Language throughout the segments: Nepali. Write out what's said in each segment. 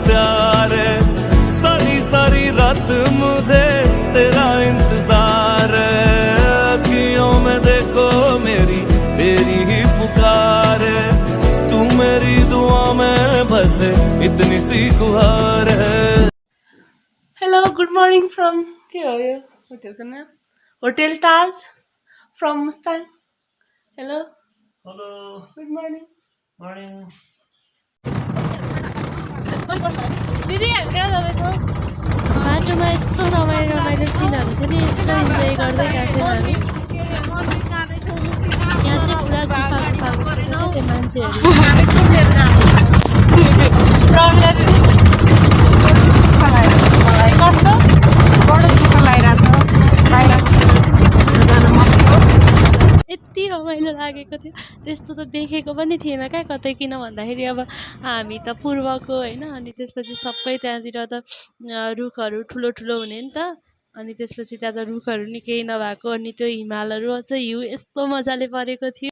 प्यार है, सारी सारी रात मुझे तेरा इंतजार है। अखियों में देखो मेरी तेरी ही पुकार है, तू मेरी दुआ में बस इतनी सी गुहार है। हेलो गुड मर्निङ फ्रम के हो यो होटेलको नाम hotel Taj from Mustang. Hello hello good morning morning. दिदी हामी कहाँ जाँदैछौँ? बाटोमा यस्तो रमाइलो रमाइलो सिनहरू थियो नि, यस्तो इन्जोय गर्दै गएको थियौँ हामी। यहाँ चाहिँ पुरा गुफा गुफा थियो त्यो मान्छेहरू। प्रमिला दिदी मलाई कस्तो बडो दुःख लागिरहेको छ यति रमाइलो लागेको थियो, त्यस्तो त देखेको पनि थिएन क्या कतै। किन भन्दाखेरि अब हामी त पूर्वको होइन, अनि त्यसपछि सबै त्यहाँतिर त रुखहरू ठुलो ठुलो हुने नि त, अनि त्यसपछि त्यहाँ त रुखहरू नि केही नभएको, अनि त्यो हिमालहरू चाहिँ हिउँ यस्तो मजाले परेको थियो।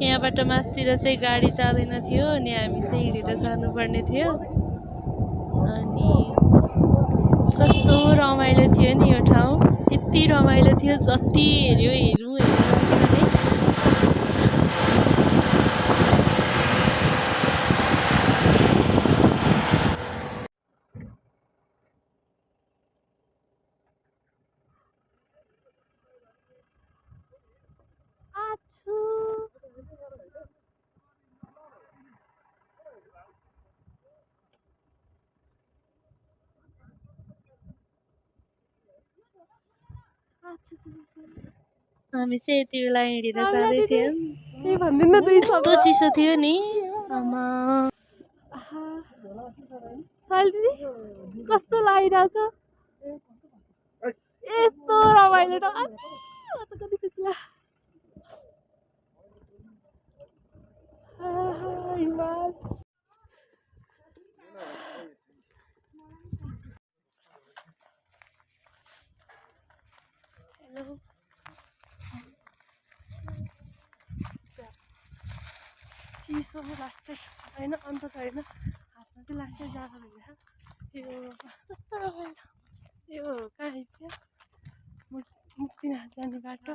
यहाँबाट मास्तिर चाहिँ गाडी जाँदैन थियो, अनि हामी चाहिँ हिँडेर जानुपर्ने थियो। अनि कस्तो रमाइलो थियो नि यो ठाउँ, यति रमाइलो थियो, जति हेऱ्यो हेरौँ हेरौँ। हामी चाहिँ यति बेला हिँडेर जाँदै थियौँ, कस्तो चिसो थियो नि आमा। कस्तो लागिरहेछ यस्तो रमाइलो त कति खुसी लाग्यो। चिसो लाग्छ होइन, अन्त त होइन हातमा चाहिँ लाग्छ जाडो भएर। यो कस्तो रमाइलो, यो कहाँ आइपुग्यो मुक्तिनाथ जाने बाटो।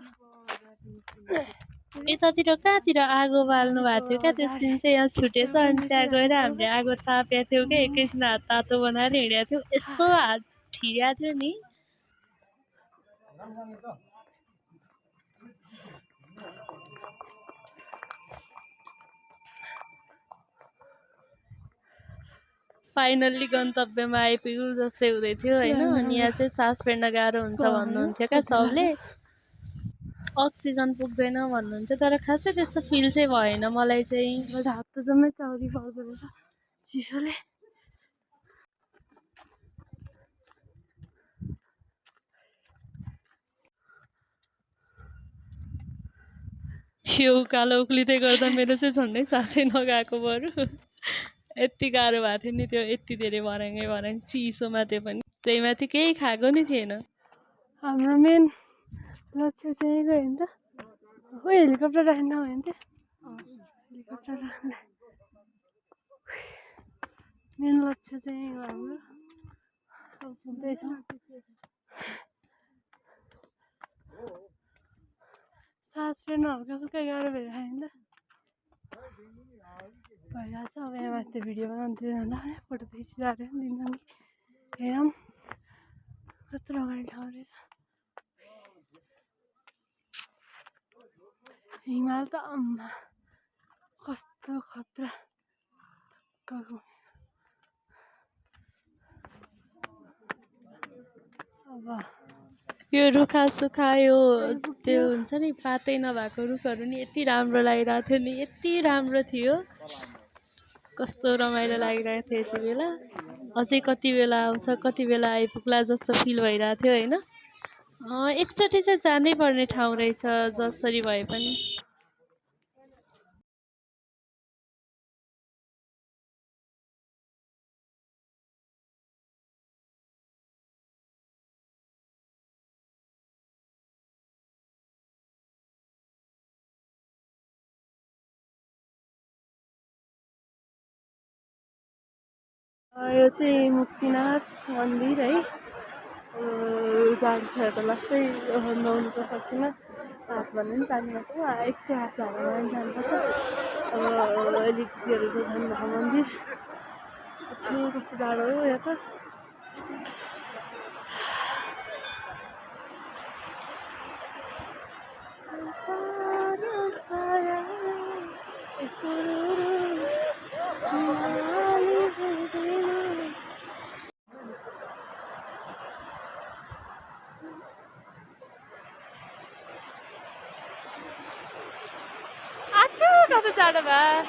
यतातिर कहाँतिर आगो बाल्नु भएको थियो क्या, त्यो सिन चाहिँ यहाँ छुटेछ। अनि त्यहाँ गएर हामीले आगो तापेको थियौँ क्या, एकैछिन हात तातो बनाएर हिँडेको थियौँ, यस्तो हात ठिया थियो नि। फाइनल्ली गन्तव्यमा आइपुग्यौँ जस्तै हुँदै थियो होइन। अनि यहाँ चाहिँ सास फेर्न गाह्रो हुन्छ भन्नुहुन्थ्यो क्या सबले, अक्सिजन पुग्दैन भन्नुहुन्थ्यो, तर खासै त्यस्तो फिल चाहिँ भएन मलाई चाहिँ। हात त जम्मै चाउरी पर्दो रहेछ चिसोले। यो उकालो उक्लिँदै गर्दा मेरो चाहिँ झन्डै सासै नगएको बरु, यति गाह्रो भएको थियो नि त्यो, यति धेरै भराङै भराङ चिसोमा, त्यो पनि त्यही माथि केही खाएको नि थिएन। हाम्रो मेन लक्ष्य चाहिँ गयो नि त, हो हेलिकप्टर राख्न भयो नि त, हेलिकप्टर राख्न मेन लक्ष्य चाहिँ हो हाम्रो। अब पुग्दैछौँ। खास फ्रेन्ड हल्का फुल्का गाह्रो भइरहेको नि त भइरहेछ। अब यहाँ माथि भिडियो बनाउँदै जाँदा फोटो खिचिरहेको दिनसम्म हेरौँ कस्तो रमाइलो ठाउँ रहेछ। हिमाल त आम्मा कस्तो खतरा अब यो रुखा सुखा यो त्यो हुन्छ नि पातै नभएको रुखहरू नि यति राम्रो लागिरहेको थियो नि, यति राम्रो थियो, कस्तो रमाइलो लागिरहेको थियो यति बेला। अझै कति बेला आउँछ कति बेला आइपुग्ला जस्तो फिल भइरहेको थियो होइन। एकचोटि चाहिँ जानै पर्ने ठाउँ रहेछ जसरी भए पनि। यो चाहिँ मुक्तिनाथ मन्दिर है। जान्छ त लास्टै नुहाउनु त सक्दिनँ, हात भन्ने पनि पानीमा त 108 झाडामा पनि जानुपर्छ। अब अलिकतिहरू चाहिँ झन् भएको मन्दिर कस्तो जाडो हो यहाँ त। कस्तो जाडो भयो।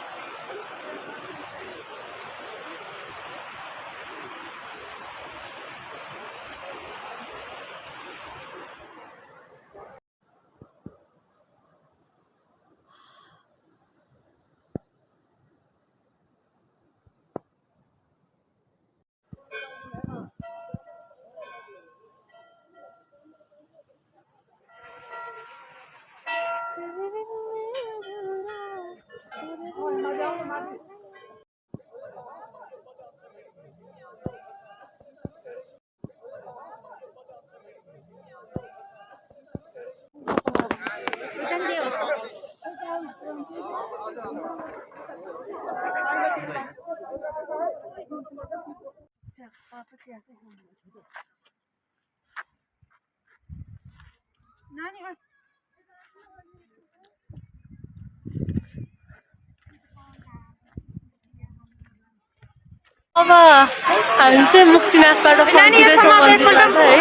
अब हामी चाहिँ मुक्तिनाथबाट फर्किँदैछौँ मन्दिरबाट है।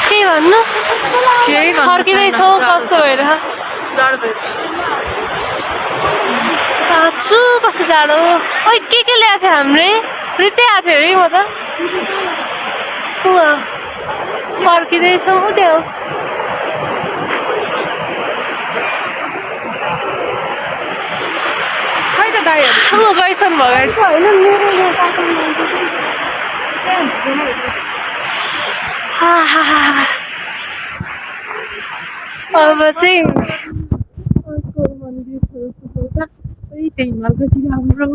के भन्नु फर्किँदैछौँ कस्तो भएर साँच्चु कस्तो जाडो। ओइ के ल्याएको थियो हामीले रित्तै आएको थियो अरे म त फर्किँदैछौँ त्यो म गइसन भगाएको होइन अब चाहिँ अर्को मन्दिर छ जस्तो छ त्यही हिमालको हाम्रो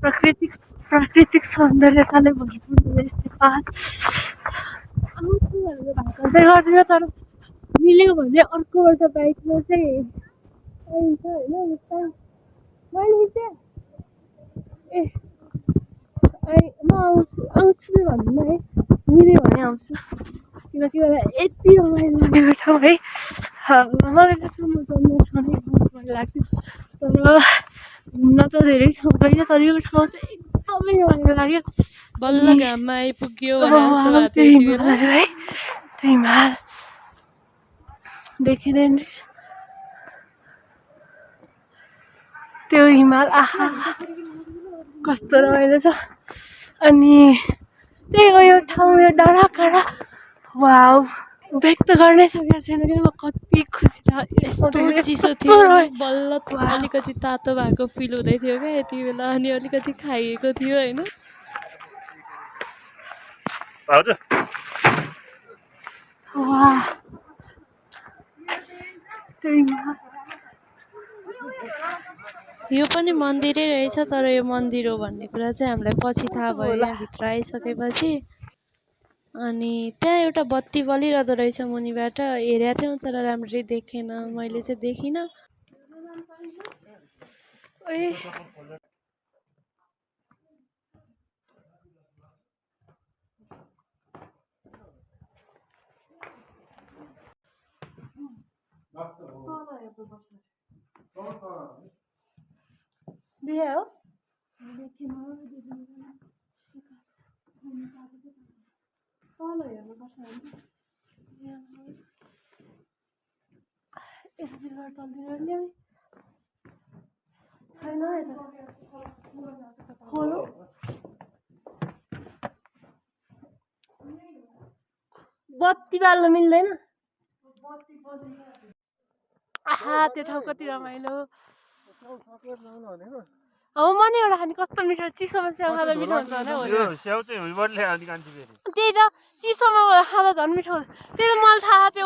प्राकृतिक सौन्दर्यताले भरपूर हुँदैछ नेपाल। आउँछु भनेर भाषा चाहिँ गर्दिनँ तर मिल्यो भने अर्कोबाट बाइकमा चाहिँ आइन्छ होइन। मैले ए म आउँछु भन्नु है मिल्यो भने आउँछु किनकि मलाई यति रमाइलो लागेको ठाउँ है। मलाई कसमा म जन्मेको ठाउँ नै रमाइलो लाग्थ्यो तर घुम्न त धेरै ठाउँ गयो तर यो ठाउँ चाहिँ एकदमै रमाइलो लाग्यो। बल्ल घाममा आइपुग्यो है त्यो हिमाल देखिँदैन त्यो हिमाल आहा कस्तो रमाइलो छ। अनि त्यही हो यो ठाउँ यो डाँडाकाँडा वाउ व्यक्त गर्नै सकेको छैन कि म कति खुसी यस्तो चिसो थियो बल्ल अलिकति तातो भएको फिल हुँदै थियो क्या यति बेला अनि अलिकति खाइएको थियो होइन। यो पनि मन्दिरै रहेछ तर यो मन्दिर हो भन्ने कुरा चाहिँ हामीलाई पछि थाहा भयो यहाँभित्र आइसकेपछि। अनि त्यहाँ एउटा बत्ती बलिरहेको रहेछ मुनिबाट, हेरेको थियौँ तर राम्ररी देखेन, मैले चाहिँ देखिनँ। ओए बिहे हो तल हेर्नुपर्छ यतातिर तलतिर ल्याउ छैन यता खोलो बत्ती बाल्न मिल्दैन आहा त्यो ठाउँ कति रमाइलो हो मनि एउटा खाने कस्तो मिठो चिसोमा स्याउ खाँदा मिठो हुन्छ त्यही त चिसोमा खाँदा झन् मिठो हुन्छ त्यही त मलाई थाहा त्यो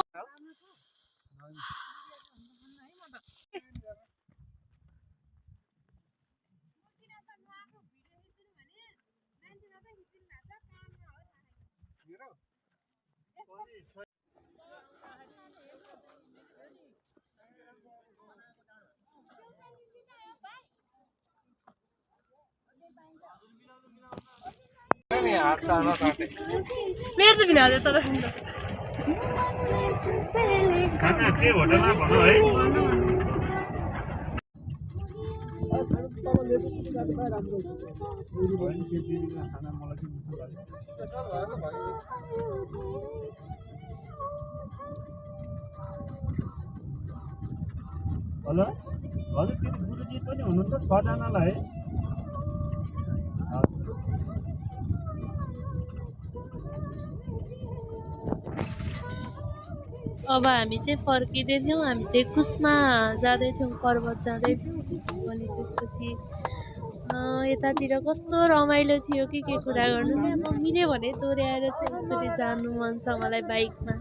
मेरो त बिना हजुर तर हेलो हजुर त्यो गुरुजी पनि हुनुहुन्छ 6 जनालाई है अब हामी चाहिँ फर्किँदै थियौँ, हामी चाहिँ कुस्मा जाँदै थियौँ, पर्वत जाँदै थियौँ। अनि त्यसपछि यतातिर कस्तो रमाइलो थियो कि के कुरा गर्नु नि, अब मिल्यो भने दोहोऱ्याएर चाहिँ यसरी जानु मन छ मलाई बाइकमा।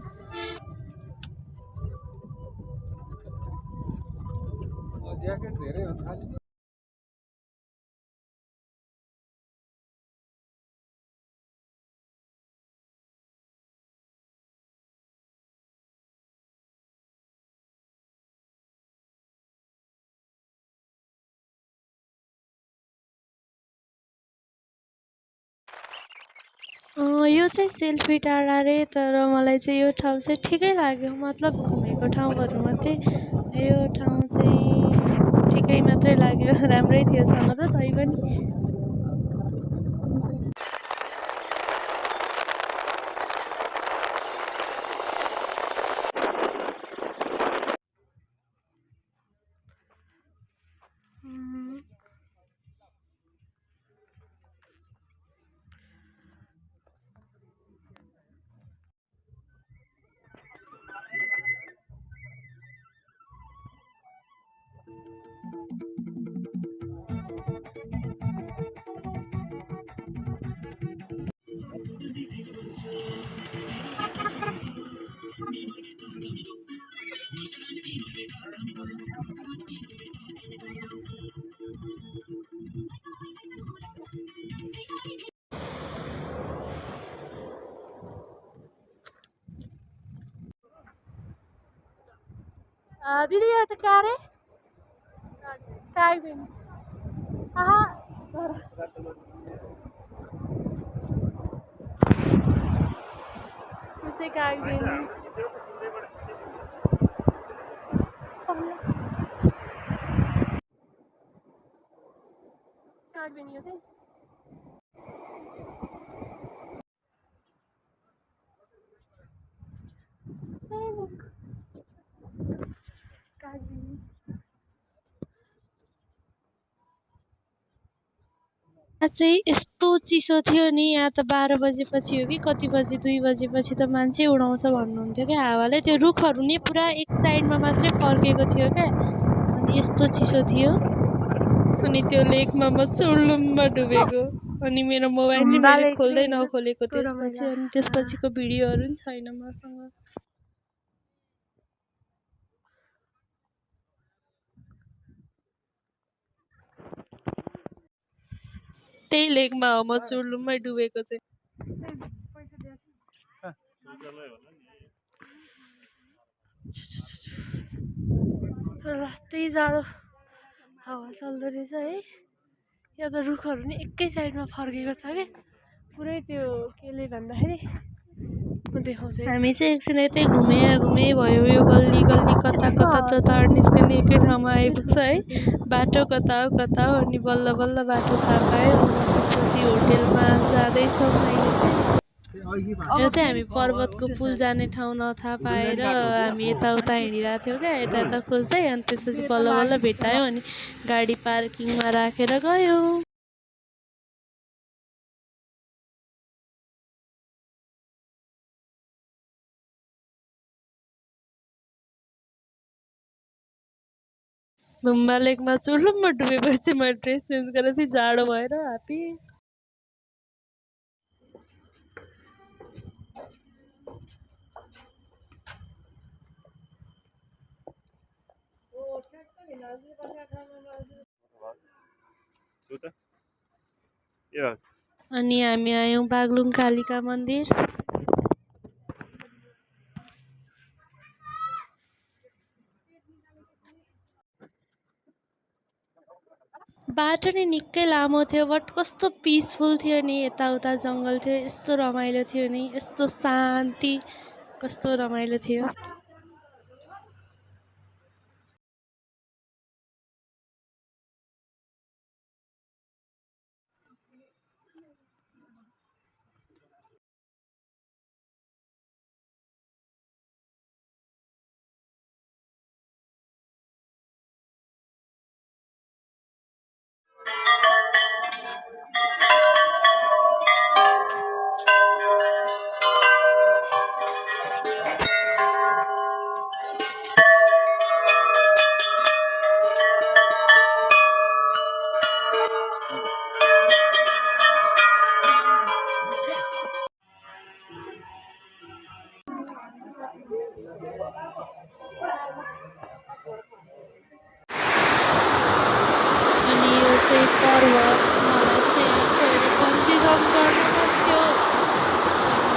यो चाहिँ सेल्फी टाढा रे, तर मलाई चाहिँ यो ठाउँ चाहिँ ठिकै लाग्यो, मतलब घुमेको ठाउँहरूमध्ये यो ठाउँ चाहिँ ठिकै मात्रै लाग्यो, राम्रै थियो छन त तै पनि। दिदी यो त कार है कागबिन आहा त्यसै कागबिन कागबिन यो चाहिँ चाहिँ यस्तो चिसो थियो नि, यहाँ त 12 बजेपछि हो कि कति बजे 2 बजेपछि त मान्छे उडाउँछ भन्नुहुन्थ्यो क्या हावाले, त्यो रुखहरू नि पुरा एक साइडमा मात्रै फर्केको थियो क्या, अनि यस्तो चिसो थियो। अनि त्यो लेकमा म चुर्लुममा डुबेको, अनि मेरो मोबाइलले मैले खोल्दै नखोलेको त्यसपछि, अनि त्यसपछिको भिडियोहरू पनि छैन मसँग। त्यही लेकमा हो म चुर्लुममै डुबेको चाहिँ। तर लास्टै जाडो हावा चल्दो रहेछ है। यहाँ त रुखहरू नि एकै साइडमा फर्केको छ कि पुरै त्यो केले भन्दाखेरि म देखाउँछु है। हामी चाहिँ एकछिन यतै घुमे भयो यो गल्ली कता चतार निस्कने एकै ठाउँमा आइपुग्छ है। बाटो कता हो अनि बल्ल बाटो थाहा पायो। त्यसपछि होटेलमा जाँदैछौँ अहिले चाहिँ। यो चाहिँ हामी पर्वतको पुल जाने ठाउँ नथाहा पाएर हामी यताउता हिँडिरहेको थियौँ क्या, यता खोज्दै। अनि त्यसपछि बल्ल भेटायो अनि गाडी पार्किङमा राखेर गयौँ। धुम्बा लेकमा चुर्लुम्म डुबेपछि म ड्रेस चेन्ज गरेर थिएँ जाडो भएर हात्ती। अनि हामी आयौँ बागलुङ कालिका मन्दिर। बाटो नि निकै लामो थियो बट कस्तो पिसफुल थियो नि। यताउता जङ्गल थियो, यस्तो रमाइलो थियो नि, यस्तो शान्ति, कस्तो रमाइलो थियो।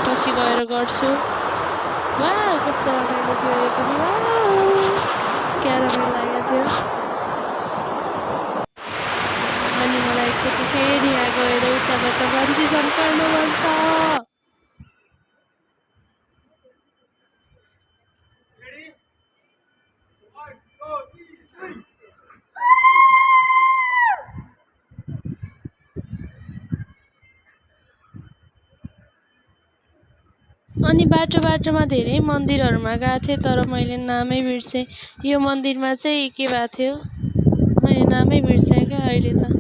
पछि गएर गर्छु। वाह कस्तो रमाइलो थियो यो पनि। क्या रमाइलो लागेको थियो। अनि मलाई एकचोटि फेरि यहाँ गएर उताबाट बन्जी जम्प गर्न मन छ। अनि बाटोमा धेरै मन्दिरहरूमा गएको थिएँ तर मैले नामै बिर्सेँ। यो मन्दिरमा चाहिँ के भएको थियो मैले नामै बिर्सेँ क्या अहिले त।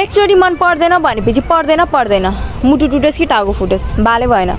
एकचोटि मन पर्दैन भनेपछि पर्दैन। मुटु टुटेस् कि टाउको फुटेस् बाले भएन।